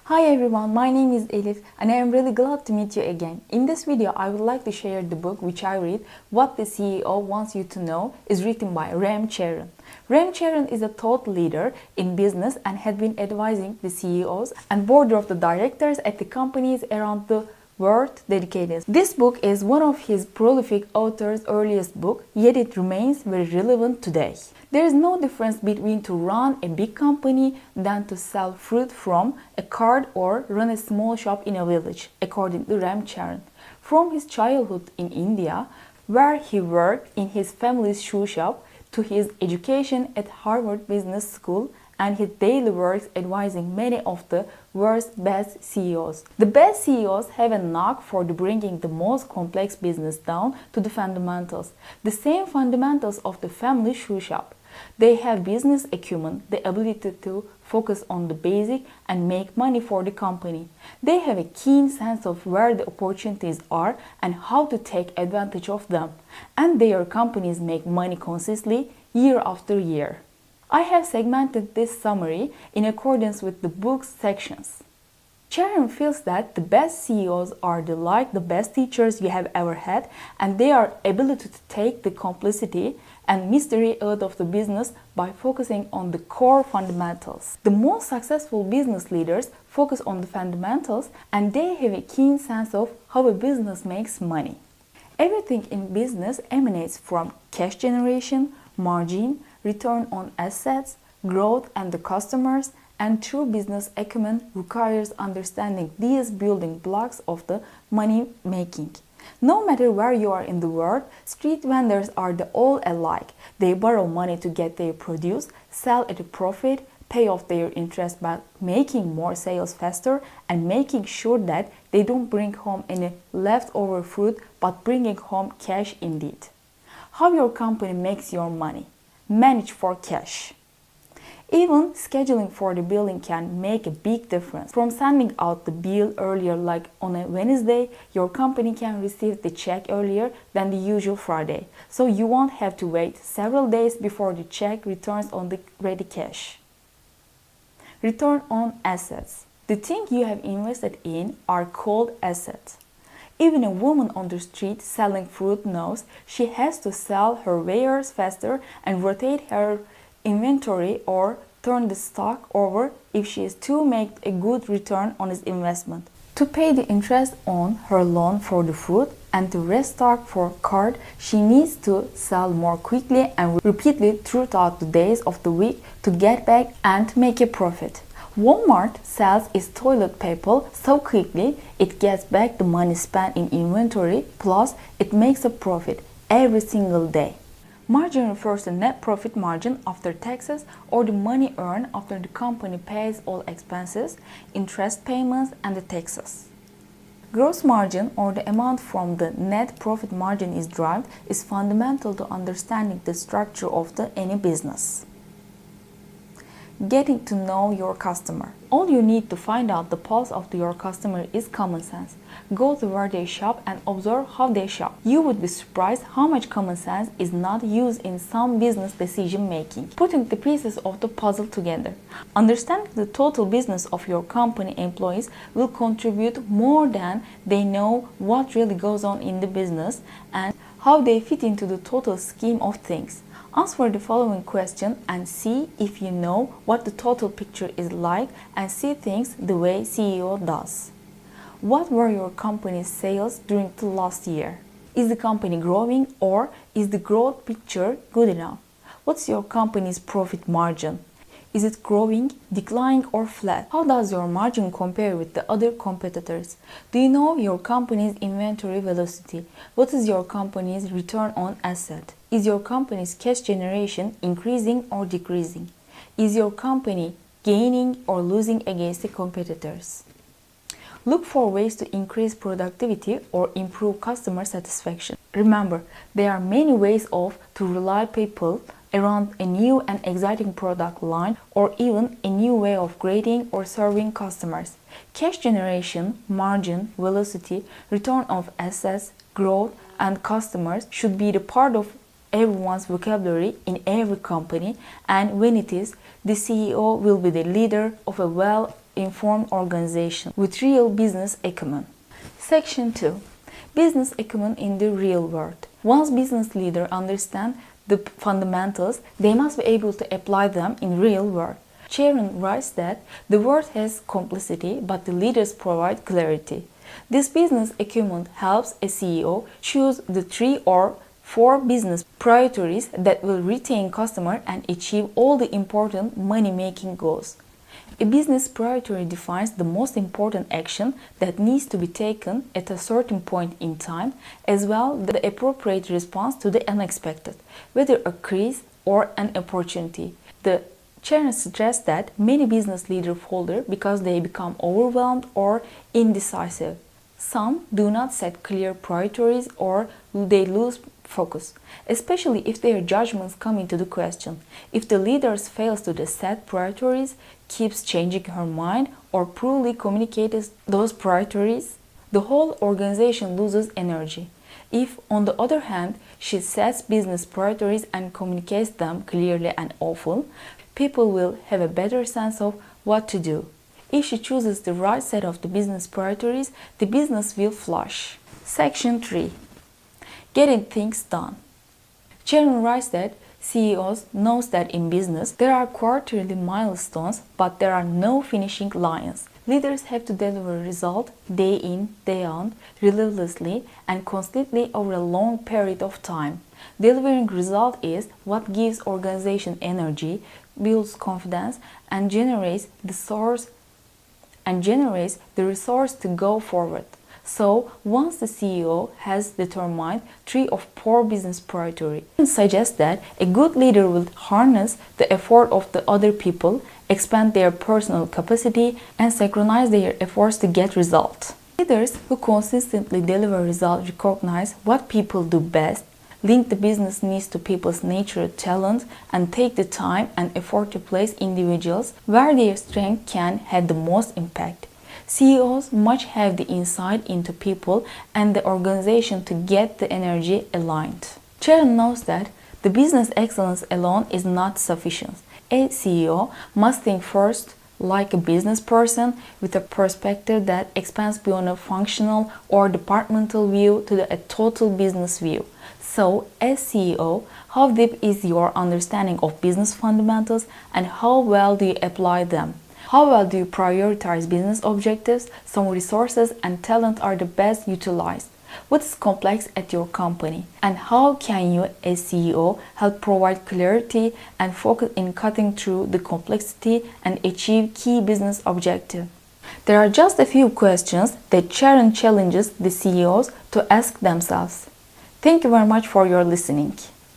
Hi everyone, my name is Elif and I am really glad to meet you again. In this video, I would like to share the book which I read, What the CEO Wants You to Know, is written by Ram Charan. Ram Charan is a thought leader in business and had been advising the CEOs and board of the directors at the companies around the world dedicated. This book is one of his prolific author's earliest book, yet it remains very relevant today. There is no difference between to run a big company than to sell fruit from a cart or run a small shop in a village, according to Ram Charan. From his childhood in India, where he worked in his family's shoe shop, to his education at Harvard Business School and his daily works advising many of the world's best CEOs. The best CEOs have a knack for bringing the most complex business down to the fundamentals, the same fundamentals of the family shoe shop. They have business acumen, the ability to focus on the basic and make money for the company. They have a keen sense of where the opportunities are and how to take advantage of them. And their companies make money consistently year after year. I have segmented this summary in accordance with the book's sections. Charan feels that the best CEOs are like the best teachers you have ever had, and they are able to take the complexity and mystery out of the business by focusing on the core fundamentals. The most successful business leaders focus on the fundamentals and they have a keen sense of how a business makes money. Everything in business emanates from cash generation, margin, return on assets, growth and the customers, and true business acumen requires understanding these building blocks of the money making. No matter where you are in the world, street vendors are all alike. They borrow money to get their produce, sell at a profit, pay off their interest by making more sales faster and making sure that they don't bring home any leftover fruit but bringing home cash indeed. How your company makes your money? Manage for cash. Even scheduling for the billing can make a big difference. From sending out the bill earlier, like on a Wednesday, your company can receive the check earlier than the usual Friday. So you won't have to wait several days before the check returns on the ready cash. Return on assets. The things you have invested in are called assets. Even a woman on the street selling fruit knows she has to sell her wares faster and rotate her inventory or turn the stock over if she is to make a good return on his investment. To pay the interest on her loan for the fruit and to restock for cart, she needs to sell more quickly and repeatedly throughout the days of the week to get back and make a profit. Walmart sells its toilet paper so quickly it gets back the money spent in inventory, plus it makes a profit every single day. Margin refers to net profit margin after taxes or the money earned after the company pays all expenses, interest payments and the taxes. Gross margin, or the amount from the net profit margin is derived, is fundamental to understanding the structure of any business. Getting to know your customer. All you need to find out the pulse of your customer is common sense. Go to where they shop and observe how they shop. You would be surprised how much common sense is not used in some business decision making. Putting the pieces of the puzzle together. Understanding the total business of your company employees will contribute more than they know what really goes on in the business and how they fit into the total scheme of things. Answer the following question and see if you know what the total picture is like and see things the way CEO does. What were your company's sales during the last year? Is the company growing or is the growth picture good enough? What's your company's profit margin? Is it growing, declining or flat? How does your margin compare with the other competitors? Do you know your company's inventory velocity? What is your company's return on asset? Is your company's cash generation increasing or decreasing? Is your company gaining or losing against the competitors? Look for ways to increase productivity or improve customer satisfaction. Remember, there are many ways to rely people around a new and exciting product line or even a new way of grading or serving customers. Cash generation, margin, velocity, return of assets, growth, and customers should be the part of everyone's vocabulary in every company, and when it is, the CEO will be the leader of a well informed organization with real business acumen. Section 2. Business acumen in the real world. Once business leaders understand the fundamentals, they must be able to apply them in real world. Sharon writes that the world has complexity, but the leaders provide clarity. This business acumen helps a CEO choose the 3 or 4 business priorities that will retain customers and achieve all the important money-making goals. A business priority defines the most important action that needs to be taken at a certain point in time, as well as the appropriate response to the unexpected, whether a crisis or an opportunity. The Sharon stressed that many business leaders falter because they become overwhelmed or indecisive. Some do not set clear priorities or they lose focus, especially if their judgments come into the question. If the leader fails to set priorities, keeps changing her mind, or poorly communicates those priorities, the whole organization loses energy. If, on the other hand, she sets business priorities and communicates them clearly and often, people will have a better sense of what to do. If she chooses the right set of the business priorities, the business will flourish. Section 3. Getting things done. Sharon writes that CEOs know that in business there are quarterly milestones, but there are no finishing lines. Leaders have to deliver results day in, day out, relentlessly and constantly over a long period of time. Delivering results is what gives organization energy, builds confidence, and generates the resource to go forward. So, once the CEO has determined 3 or 4 business priorities, it suggests that a good leader will harness the effort of the other people, expand their personal capacity, and synchronize their efforts to get results. Leaders who consistently deliver results recognize what people do best, link the business needs to people's natural talents, and take the time and effort to place individuals where their strength can have the most impact. CEOs must have the insight into people and the organization to get the energy aligned. Sharon knows that the business excellence alone is not sufficient. A CEO must think first like a business person with a perspective that expands beyond a functional or departmental view to a total business view. So, as CEO, how deep is your understanding of business fundamentals and how well do you apply them? How well do you prioritize business objectives? Some resources and talent are the best utilized. What is complex at your company? And how can you, as CEO, help provide clarity and focus in cutting through the complexity and achieve key business objectives? There are just a few questions that Sharon challenges the CEOs to ask themselves. Thank you very much for your listening.